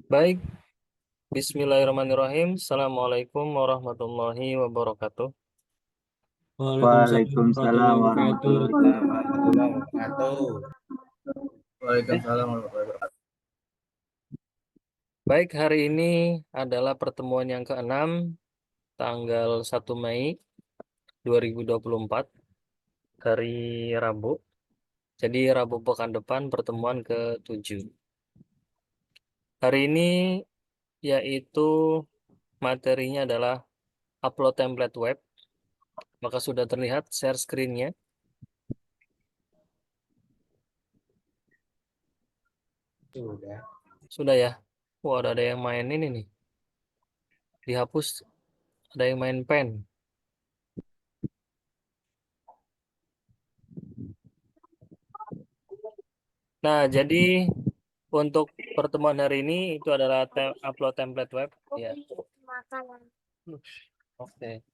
Baik, Bismillahirrahmanirrahim. Assalamualaikum warahmatullahi wabarakatuh. Waalaikumsalam Waalaikumsalam warahmatullahi wabarakatuh. warahmatullahi wabarakatuh. Waalaikumsalam warahmatullahi wabarakatuh. Baik, hari ini adalah pertemuan yang keenam, tanggal 1 Mei 2024, hari Rabu. Jadi Rabu pekan depan pertemuan ke-7. Hari ini yaitu materinya adalah upload template web. Maka sudah terlihat share screen-nya. Sudah. Sudah ya? Wah, ada yang main ini nih. Dihapus, ada yang main pen. Nah, jadi untuk pertemuan hari ini itu adalah upload template web. Ya. Oke.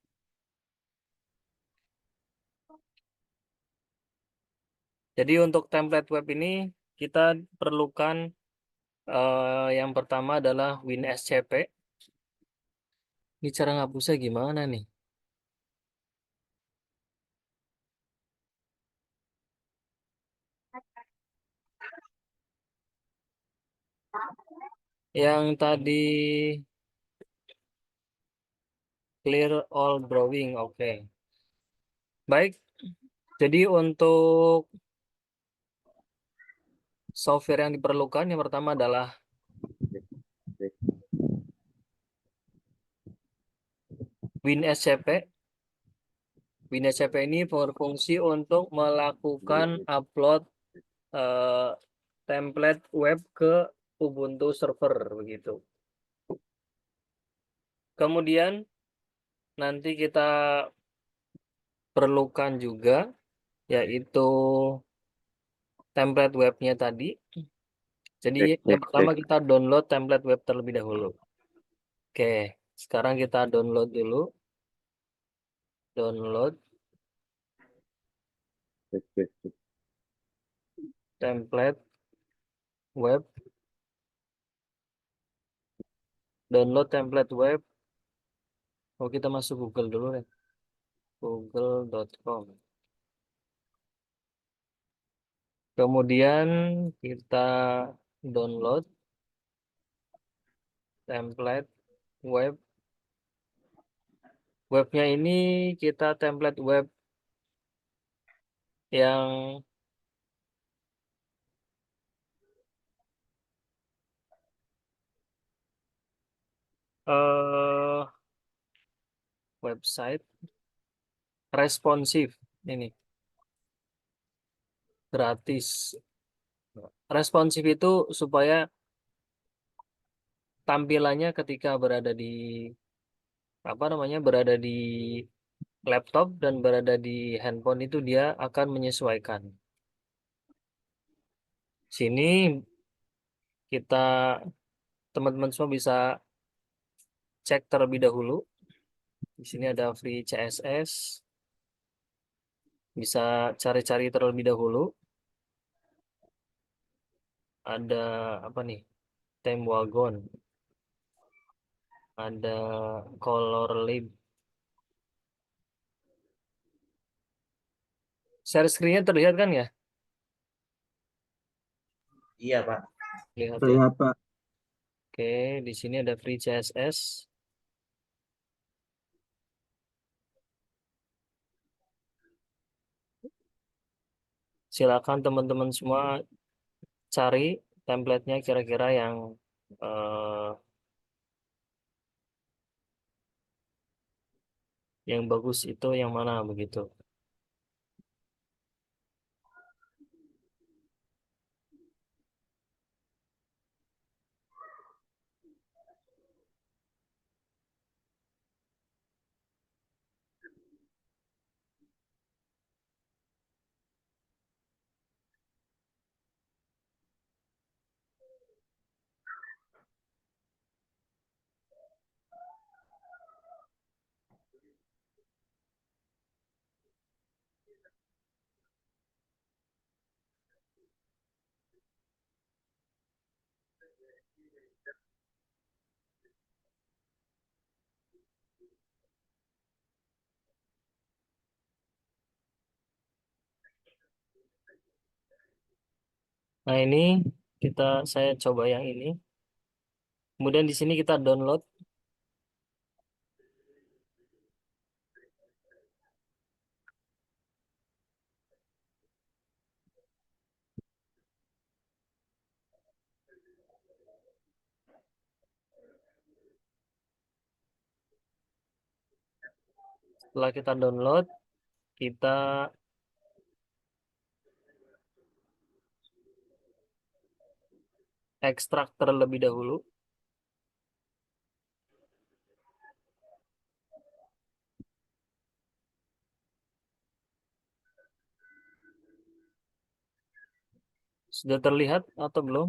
Jadi untuk template web ini kita perlukan yang pertama adalah WinSCP. Ini cara ngapusnya gimana nih? Yang tadi clear all drawing, oke. Baik. Jadi untuk software yang diperlukan yang pertama adalah WinSCP. WinSCP ini berfungsi untuk melakukan upload eh, template web ke Ubuntu server begitu. Kemudian nanti kita perlukan juga yaitu template webnya tadi. Jadi yang pertama kita download template web terlebih dahulu. Oke, sekarang kita download dulu. Download template web. Download template web. Oh, kita masuk Google dulu ya. Google.com. Kemudian kita download template web. Webnya ini kita template web yang eh website responsif ini gratis. Responsif itu supaya tampilannya ketika berada di berada di laptop dan berada di handphone itu dia akan menyesuaikan. Sini kita teman-teman semua bisa cek terlebih dahulu. Di sini ada free CSS. Bisa cari-cari terlebih dahulu. Ada apa nih? Theme wagon. Ada color lib. Share screen-nya terlihat kan ya? Iya, Pak. Lihat ya. Terlihat Pak. Oke, di sini ada free CSS. Silakan teman-teman semua cari template-nya kira-kira eh, yang bagus itu yang mana begitu. Nah, ini saya coba yang ini. Kemudian di sini kita download. Setelah kita download, kita ekstrak terlebih dahulu. Sudah terlihat atau belum?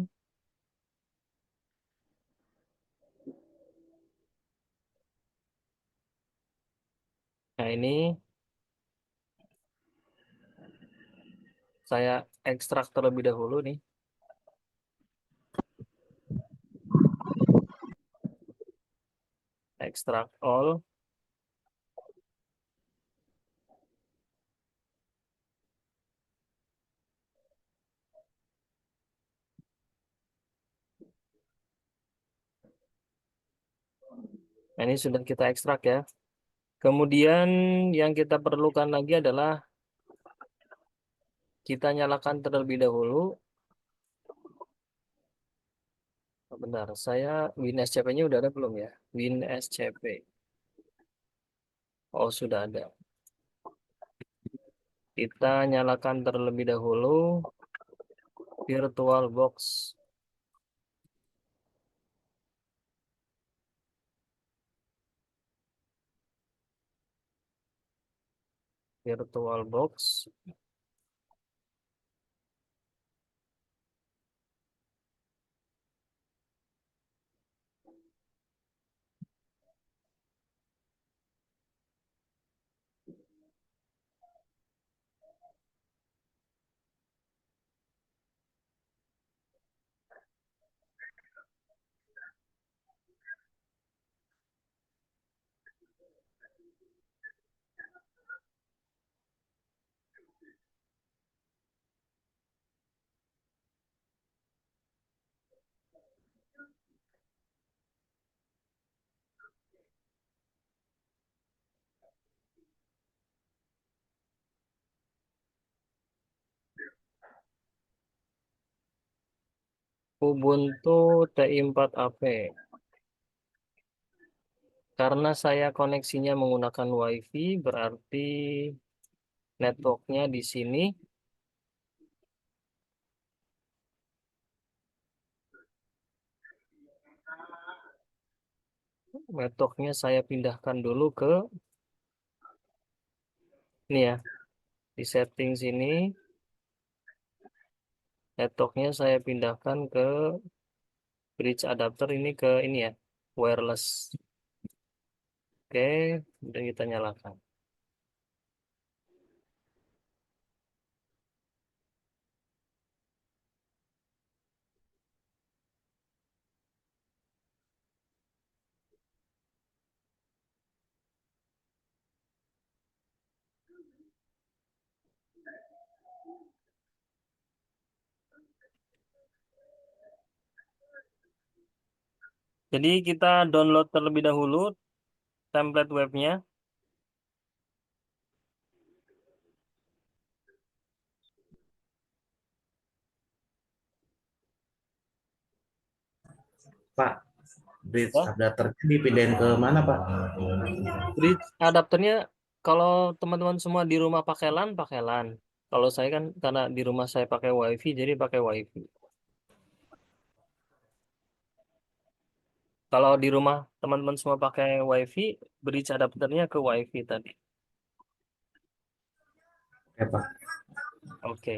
Nah, ini saya ekstrak terlebih dahulu nih. Ekstrak all. Nah, ini sudah kita ekstrak ya. Kemudian yang kita perlukan lagi adalah kita nyalakan terlebih dahulu. Bentar, saya WinSCP-nya udah ada belum ya? WinSCP. Oh, sudah ada. Kita nyalakan terlebih dahulu VirtualBox. VirtualBox. Ubuntu TI4AP. Karena saya koneksinya menggunakan WiFi, berarti networknya di sini. Networknya saya pindahkan dulu ke ini ya, di setting sini. Networknya saya pindahkan ke bridge adapter ini ke ini ya, wireless. Oke, kemudian kita nyalakan. Jadi kita download terlebih dahulu template webnya. Pak, bridge Ya. adapternya dipindahin ke mana, Pak? Bridge adapternya kalau teman-teman semua di rumah pakai LAN, pakai LAN. Kalau saya kan karena di rumah saya pakai WiFi, jadi pakai WiFi. Kalau di rumah teman-teman semua pakai WiFi, bridge adapternya ke WiFi tadi. Oke, Pak. Oke.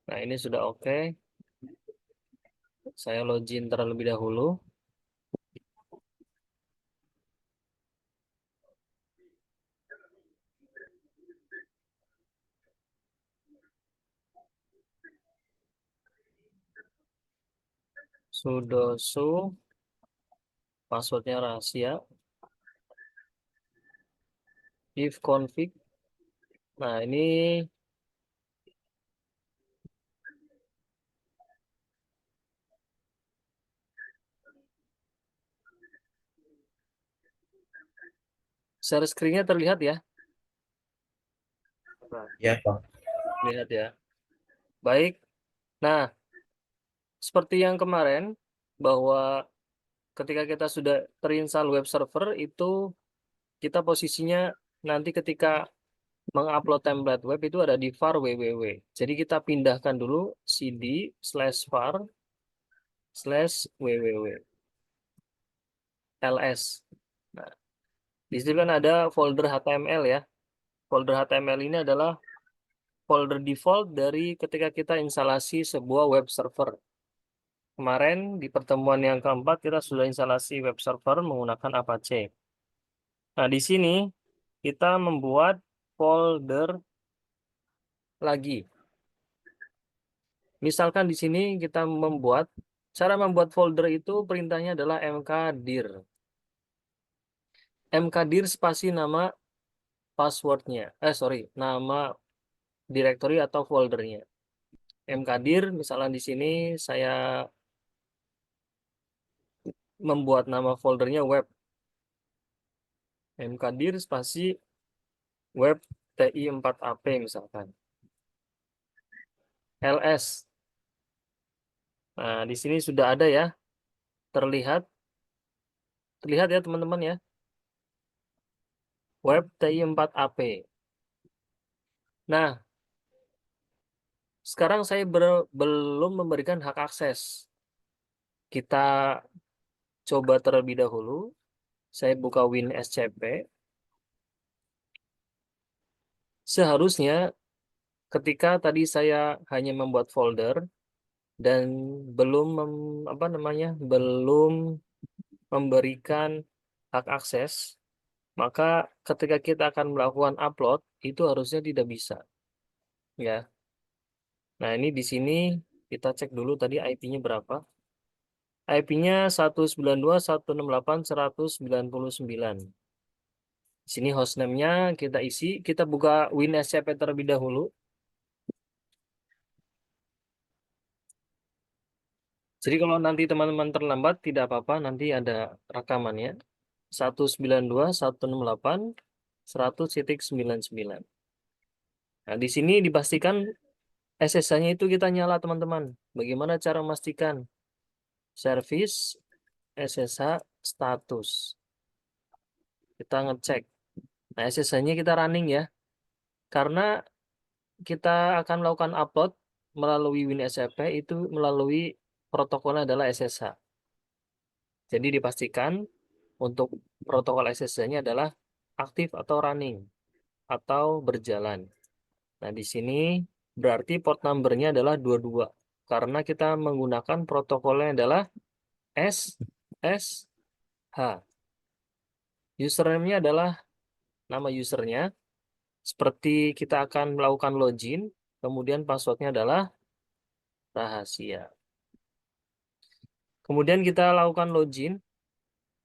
Nah, ini sudah oke. Saya login terlebih dahulu. Sudo su, passwordnya rahasia. If config. Nah, ini Share screen-nya terlihat ya? Ya, Pak. Lihat ya. Baik. Nah, seperti yang kemarin, bahwa ketika kita sudah terinstall web server, itu kita posisinya nanti ketika mengupload template web itu ada di var www. Jadi kita pindahkan dulu cd/var/www ls. Nah, di situ kan ada folder HTML ya. Folder HTML ini adalah folder default dari ketika kita instalasi sebuah web server. Kemarin di pertemuan yang keempat kita sudah instalasi web server menggunakan Apache. Nah, di sini kita membuat folder lagi. Misalkan di sini kita cara membuat folder itu perintahnya adalah mkdir. Mkdir spasi nama passwordnya. Nama directory atau foldernya. Mkdir, misalnya di sini saya membuat nama foldernya web. Mkdir spasi web TI4AP misalkan. ls. Nah, di sini sudah ada ya. Terlihat ya teman-teman ya. Web TI4AP. Nah, sekarang saya belum memberikan hak akses. Kita coba terlebih dahulu. Saya buka WinSCP. Seharusnya ketika tadi saya hanya membuat folder dan belum belum memberikan hak akses, maka ketika kita akan melakukan upload itu harusnya tidak bisa, ya. Nah, ini di sini kita cek dulu tadi IP-nya berapa. IP-nya 192.168.199. Di sini hostname-nya kita isi, kita buka WinSCP terlebih dahulu. Jadi kalau nanti teman-teman terlambat tidak apa-apa, nanti ada rekamannya. 192.168.100.99. Nah, di sini dipastikan SSH-nya itu kita nyala, teman-teman. Bagaimana cara memastikan? Service SSH status. Kita ngecek. Nah, SSH-nya kita running ya. Karena kita akan melakukan upload melalui WinSCP itu melalui protokolnya adalah SSH. Jadi dipastikan untuk protokol SSH-nya adalah aktif atau running atau berjalan. Nah, di sini berarti port number-nya adalah 22 karena kita menggunakan protokolnya adalah SSH. Username-nya adalah nama usernya. Seperti kita akan melakukan login, kemudian passwordnya adalah rahasia. Kemudian kita lakukan login.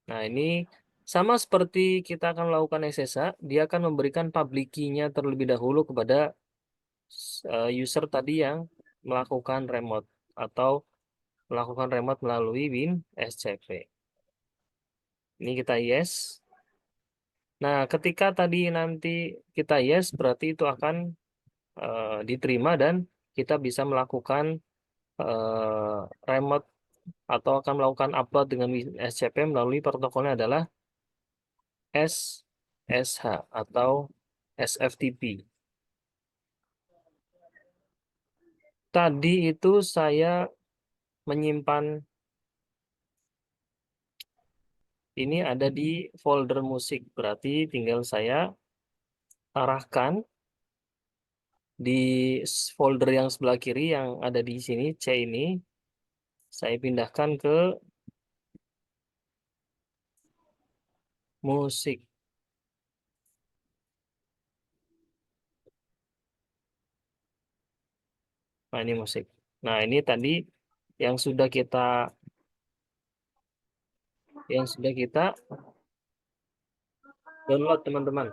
Nah, ini sama seperti kita akan melakukan SSH, dia akan memberikan public key-nya terlebih dahulu kepada user tadi yang melakukan remote atau melakukan remote melalui WinSCP. Ini kita yes. Nah, ketika tadi nanti kita yes, berarti itu akan diterima dan kita bisa melakukan remote atau akan melakukan upload dengan SCP melalui protokolnya adalah SSH atau SFTP. Tadi itu saya menyimpan ini ada di folder musik, berarti tinggal saya arahkan di folder yang sebelah kiri yang ada di sini, C ini, saya pindahkan ke musik. Nah, ini musik. Nah, ini tadi yang sudah kita download, teman-teman.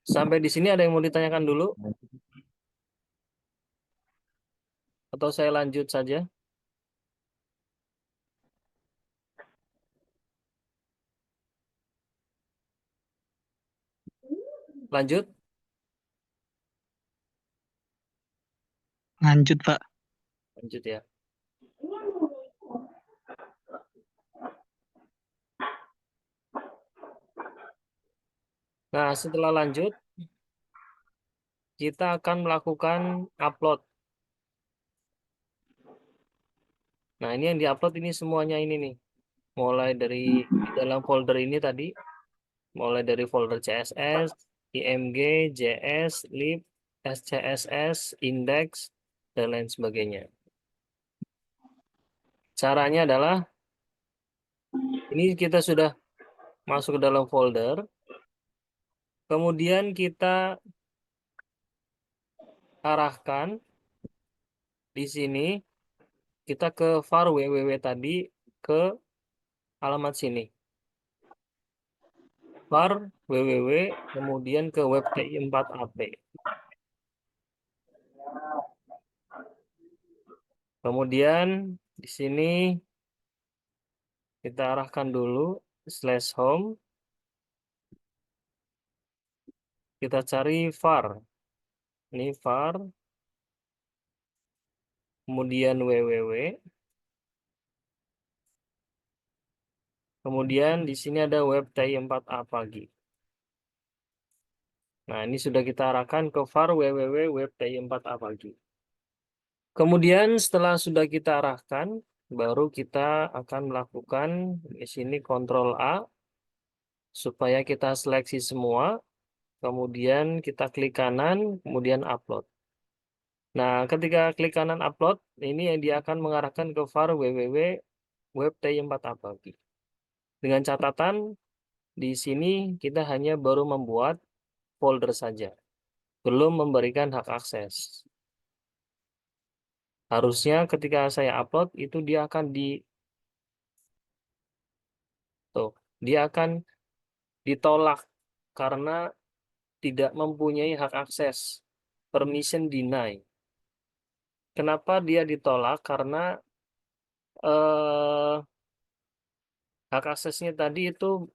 Sampai di sini ada yang mau ditanyakan dulu? Atau saya lanjut saja? Oke, Lanjut. Lanjut, Pak. Lanjut ya. Nah, setelah lanjut, kita akan melakukan upload. Nah, ini yang diupload ini semuanya ini nih. Mulai dari di dalam folder ini tadi, mulai dari folder CSS, IMG, JS, lib, SCSS, index, dan lain sebagainya. Caranya adalah, ini kita sudah masuk ke dalam folder, kemudian kita arahkan di sini, kita ke var www tadi ke alamat sini. Var www, kemudian ke web TI4AP. Kemudian di sini kita arahkan dulu /home. Kita cari var. Ini var. Kemudian www. Kemudian di sini ada web TI4A pagi. Nah, ini sudah kita arahkan ke var www web TI4A pagi. Kemudian setelah sudah kita arahkan, baru kita akan melakukan di sini Ctrl A supaya kita seleksi semua. Kemudian kita klik kanan, kemudian upload. Nah, ketika klik kanan upload, ini yang dia akan mengarahkan ke var www web TI4A pagi. Dengan catatan, di sini kita hanya baru membuat folder saja, belum memberikan hak akses. Harusnya ketika saya upload itu dia akan dia akan ditolak karena tidak mempunyai hak akses, permission deny. Kenapa dia ditolak? Karena hak aksesnya tadi itu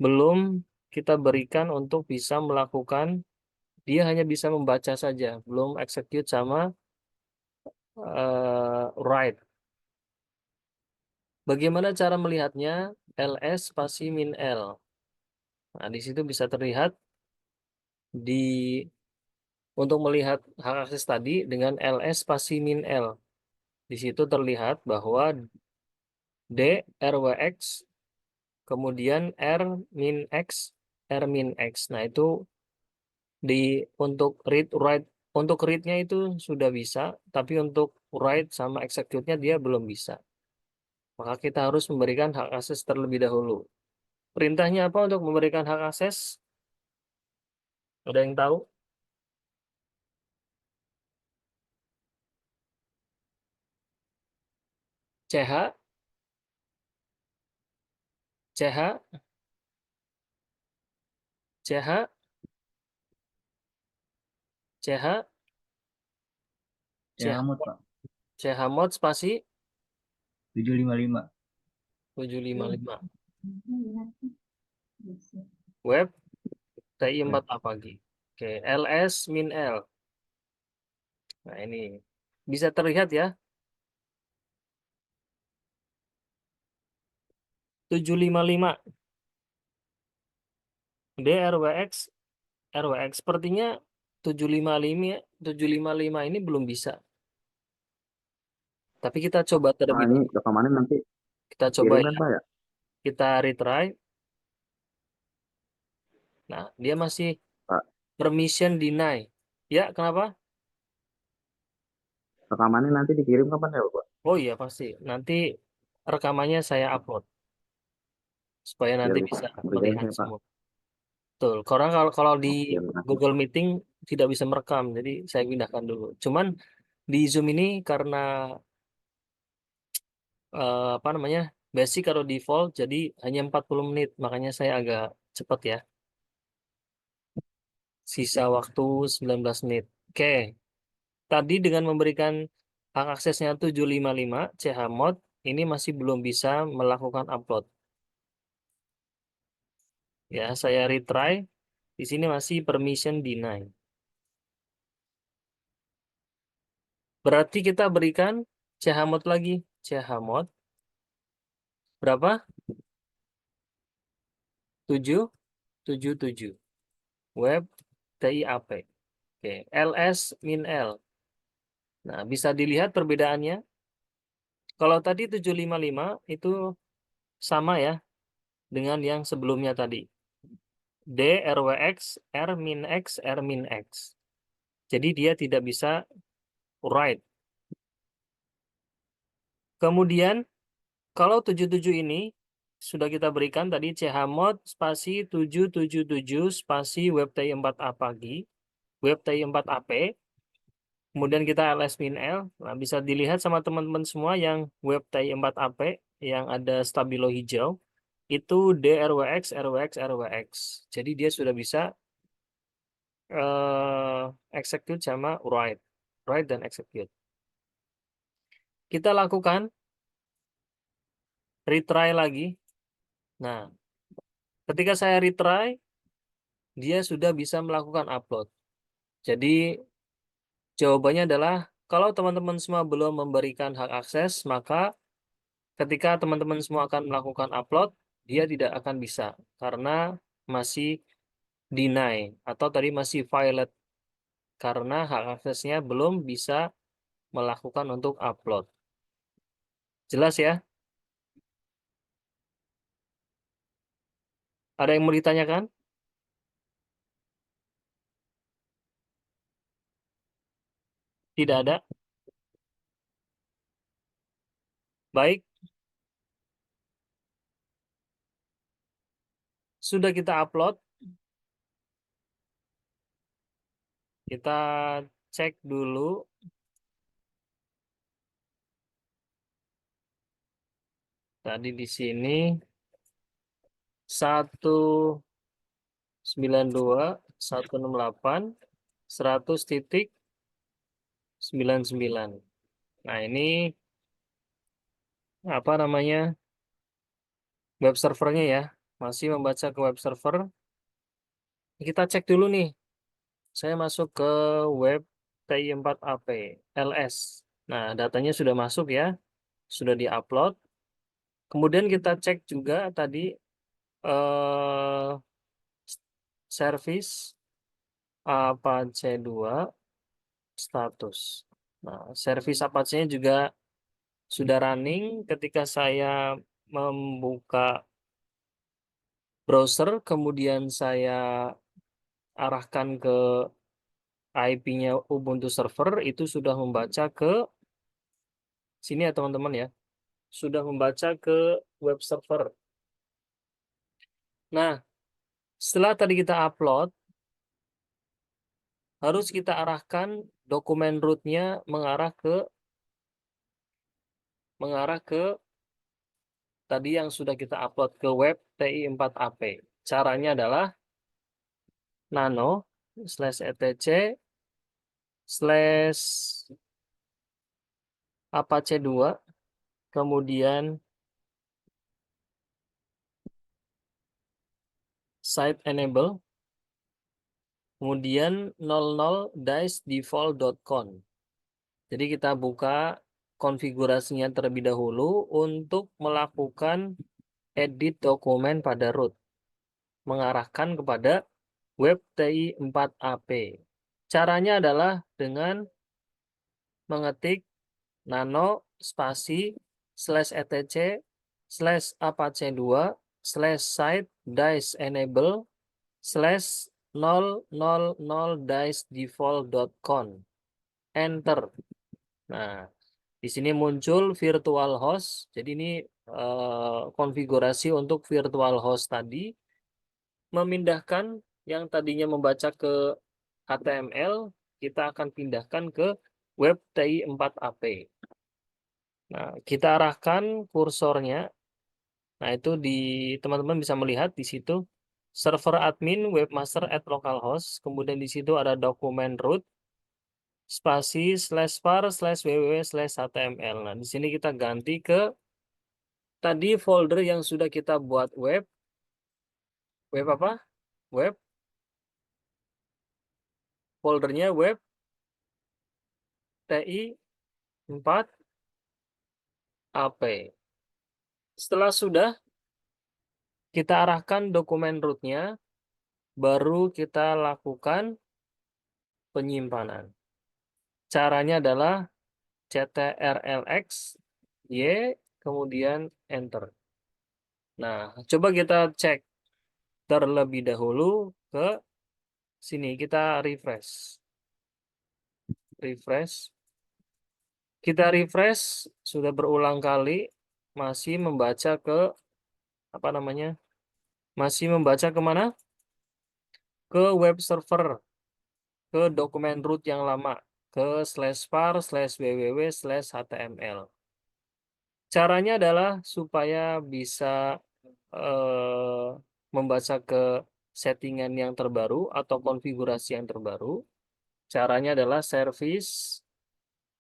belum kita berikan untuk bisa melakukan, dia hanya bisa membaca saja, belum execute sama write. Bagaimana cara melihatnya? ls spasi min l. Nah, di situ bisa terlihat untuk melihat hak akses tadi dengan ls spasi min l. Di situ terlihat bahwa d rwx kemudian r min x r min x. Nah, itu untuk read write, untuk read-nya itu sudah bisa, tapi untuk write sama execute-nya dia belum bisa. Maka kita harus memberikan hak akses terlebih dahulu. Perintahnya apa untuk memberikan hak akses? Ada yang tahu? CH, CH, CH, CH, Ya, mod, Pak. CH mod spasi 755. 755. Web TI4A pagi. Oke, ls min l. Nah, ini bisa terlihat ya. 755 DRWX RWX sepertinya 755 ini belum bisa. Tapi kita coba terlebih ini dahulu. rekamannya nanti Kita coba kirim kan ya. Pak ya? Kita retry. Nah, dia masih Pak, permission deny. Ya, kenapa? rekamannya nanti dikirim kapan ya Pak? Oh iya, pasti. Nanti rekamannya saya upload. Supaya Biar nanti bisa bisa kerjain melihat saya Pak. semua. Betul. Karena kalau di Oke, makasih. Google Meeting tidak bisa merekam. Jadi saya pindahkan dulu. Cuman di Zoom ini karena apa namanya, basic atau default, jadi hanya 40 menit. Makanya saya agak cepat ya. Sisa waktu 19 menit. Oke. Tadi dengan memberikan hak aksesnya 755 chmod, ini masih belum bisa melakukan upload. Ya, saya retry. Di sini masih permission deny. Berarti kita berikan chmod lagi. Chmod berapa? 777. Web TIAP. Oke, ls min l. Nah, bisa dilihat perbedaannya. Kalau tadi 755 itu sama ya dengan yang sebelumnya tadi. D RWX R min X R min X. Jadi dia tidak bisa write. Kemudian kalau 77 ini sudah kita berikan tadi chmod spasi 777 spasi webti4a pagi, webti4ap. Kemudian kita ls min l. Nah, bisa dilihat sama teman-teman semua yang webti4ap yang ada stabilo hijau itu DRWX, RWX, RWX. Jadi dia sudah bisa execute sama write dan execute. Kita lakukan retry lagi. Nah, ketika saya retry, dia sudah bisa melakukan upload. Jadi jawabannya adalah kalau teman-teman semua belum memberikan hak akses, maka ketika teman-teman semua akan melakukan upload, dia tidak akan bisa karena masih deny atau tadi masih violate karena hak aksesnya belum bisa melakukan untuk upload. Jelas ya? Ada yang mau ditanyakan? Tidak ada? Baik. Sudah kita upload. Kita cek dulu. Tadi di sini 192, 168, 100.99. Nah, ini apa namanya? Web servernya ya. Masih membaca ke web server. Kita cek dulu nih. Saya masuk ke web TI4AP LS. Nah, datanya sudah masuk ya. Sudah diupload. Kemudian kita cek juga tadi service Apache 2 status. Nah, service Apache-nya juga sudah running ketika saya membuka browser, kemudian saya arahkan ke IP-nya Ubuntu server, itu sudah membaca ke sini ya teman-teman ya. Sudah membaca ke web server. Nah, setelah tadi kita upload, harus kita arahkan dokumen root-nya mengarah ke tadi yang sudah kita upload ke web TI4AP. Caranya adalah nano /etc /apache 2 kemudian site enable kemudian 00-default.conf. Jadi kita buka konfigurasinya terlebih dahulu untuk melakukan edit dokumen pada root mengarahkan kepada web TI4AP. Caranya adalah dengan mengetik nano spasi /etc /apache 2 /site enable /000-default.conf. Enter. Nah, di sini muncul virtual host. Jadi ini konfigurasi untuk virtual host tadi. Memindahkan yang tadinya membaca ke HTML, kita akan pindahkan ke web TI4AP. Nah, kita arahkan kursornya. Nah, itu teman-teman bisa melihat di situ server admin webmaster at localhost. Kemudian di situ ada dokumen root spasi /var/www/html. Nah, di sini kita ganti ke tadi folder yang sudah kita buat web apa? Web foldernya web TI 4 AP. Setelah sudah, kita arahkan dokumen rootnya, baru kita lakukan penyimpanan. Caranya adalah ctrlx y kemudian enter. Nah, coba kita cek terlebih dahulu ke sini, kita refresh. Kita refresh sudah berulang kali, masih membaca ke apa namanya? Masih membaca kemana? Ke web server, ke dokumen root yang lama, ke /var/www/html. Caranya adalah supaya bisa membaca ke settingan yang terbaru atau konfigurasi yang terbaru. Caranya adalah service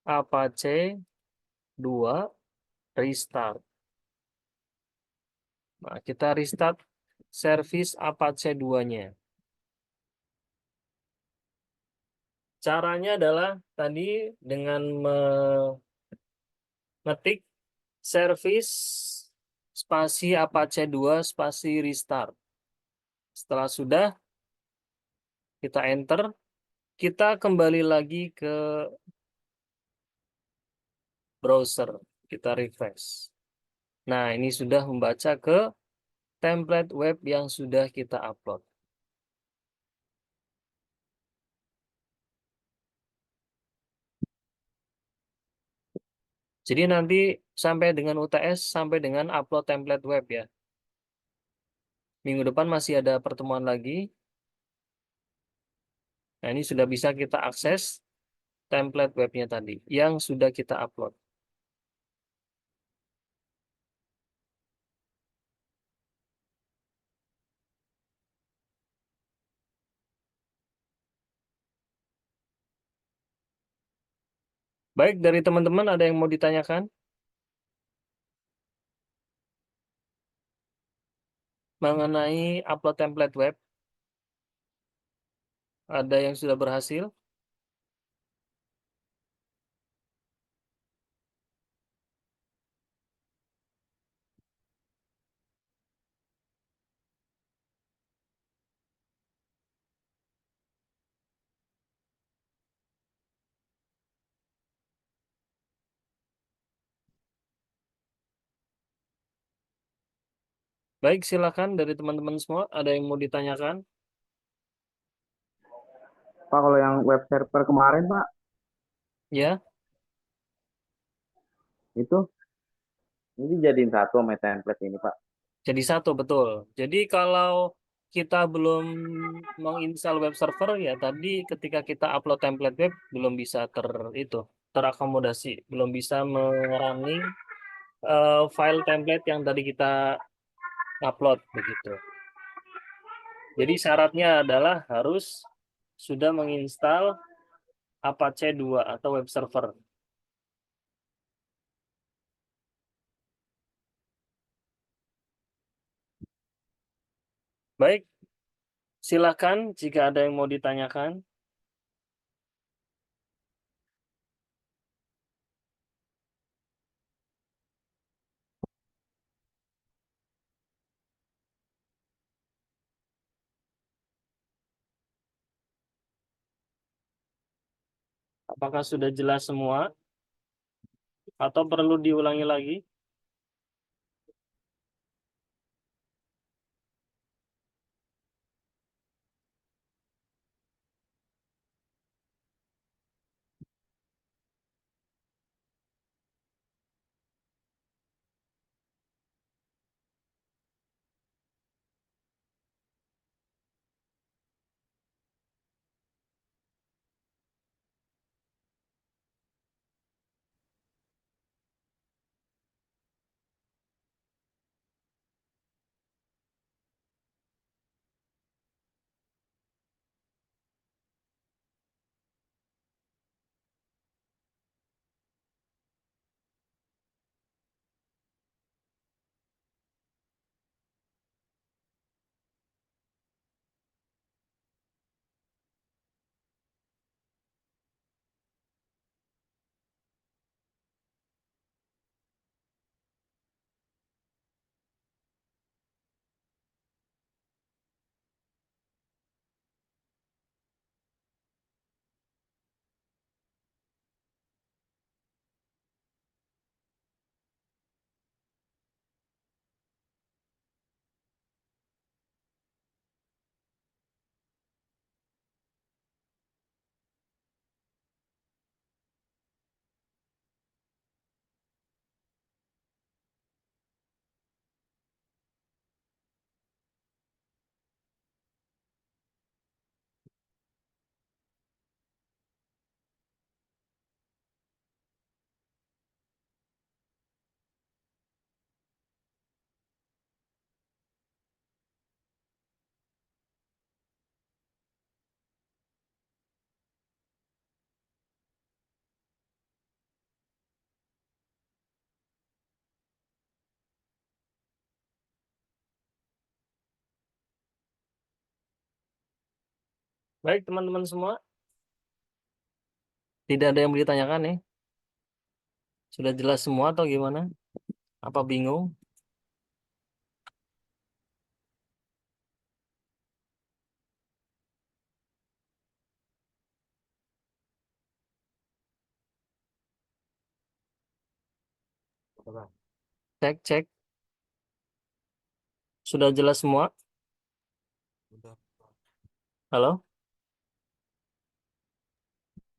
apache 2 restart. Nah, kita restart service Apache 2-nya. Caranya adalah tadi dengan mengetik service spasi Apache 2 spasi restart. Setelah sudah, kita enter. Kita kembali lagi ke browser. Kita refresh. Nah, ini sudah membaca ke template web yang sudah kita upload. Jadi nanti sampai dengan UTS, sampai dengan upload template web ya. Minggu depan masih ada pertemuan lagi. Nah, ini sudah bisa kita akses template webnya tadi yang sudah kita upload. Baik, dari teman-teman ada yang mau ditanyakan mengenai upload template web? Ada yang sudah berhasil? Baik, silakan dari teman-teman semua. Ada yang mau ditanyakan? Pak, kalau yang web server kemarin, Pak, Ya, itu ini jadiin satu sama template ini, Pak. jadi satu, betul. Jadi kalau kita belum menginstal web server, ya tadi ketika kita upload template web, belum bisa terakomodasi. Belum bisa merunning file template yang tadi kita upload, begitu. Jadi syaratnya adalah harus sudah menginstal Apache 2 atau web server. Baik, silakan jika ada yang mau ditanyakan. Apakah sudah jelas semua atau perlu diulangi lagi? Baik, teman-teman semua. Tidak ada yang mau ditanyakan nih. Sudah jelas semua atau gimana? Apa bingung? Cek, cek. Sudah jelas semua? Halo?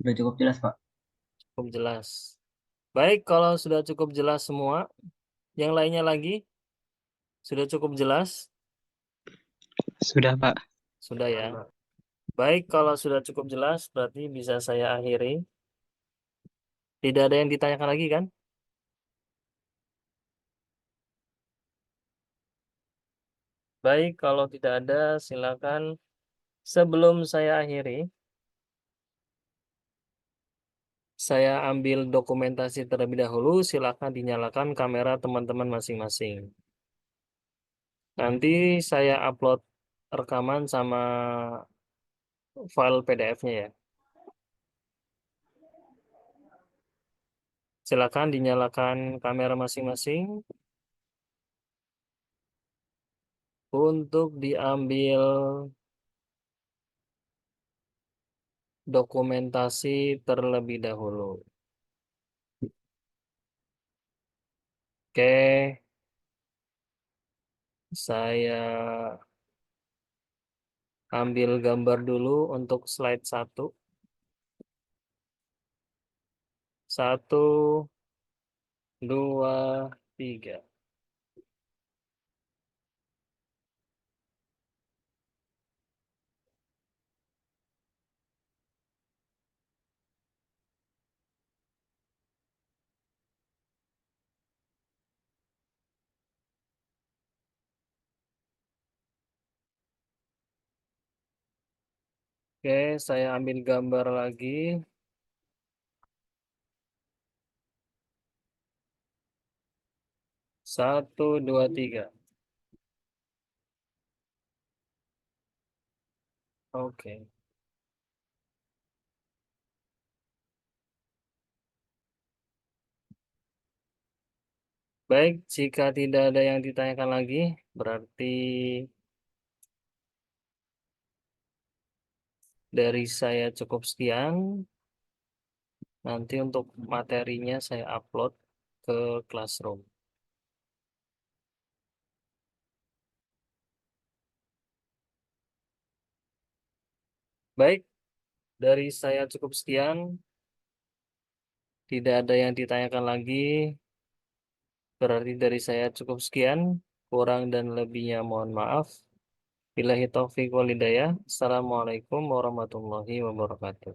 Sudah cukup jelas, Pak. Cukup jelas. Baik, kalau sudah cukup jelas semua, yang lainnya lagi sudah cukup jelas? Sudah, Pak. Sudah ya. Baik, kalau sudah cukup jelas, berarti bisa saya akhiri. Tidak ada yang ditanyakan lagi kan? Baik, kalau tidak ada, silakan. Sebelum saya akhiri, saya ambil dokumentasi terlebih dahulu. Silakan dinyalakan kamera teman-teman masing-masing. Nanti saya upload rekaman sama file PDF-nya ya. Silakan dinyalakan kamera masing-masing untuk diambil dokumentasi terlebih dahulu. Oke, saya ambil gambar dulu untuk slide 1. 1, 2, 3. Oke, saya ambil gambar lagi. 1, 2, 3. Oke. Baik, jika tidak ada yang ditanyakan lagi, berarti dari saya cukup sekian. Nanti untuk materinya saya upload ke Classroom. Baik, dari saya cukup sekian. Tidak ada yang ditanyakan lagi. Berarti dari saya cukup sekian. Kurang dan lebihnya mohon maaf. Billahi taufiq wal hidayah. Assalamualaikum warahmatullahi wabarakatuh.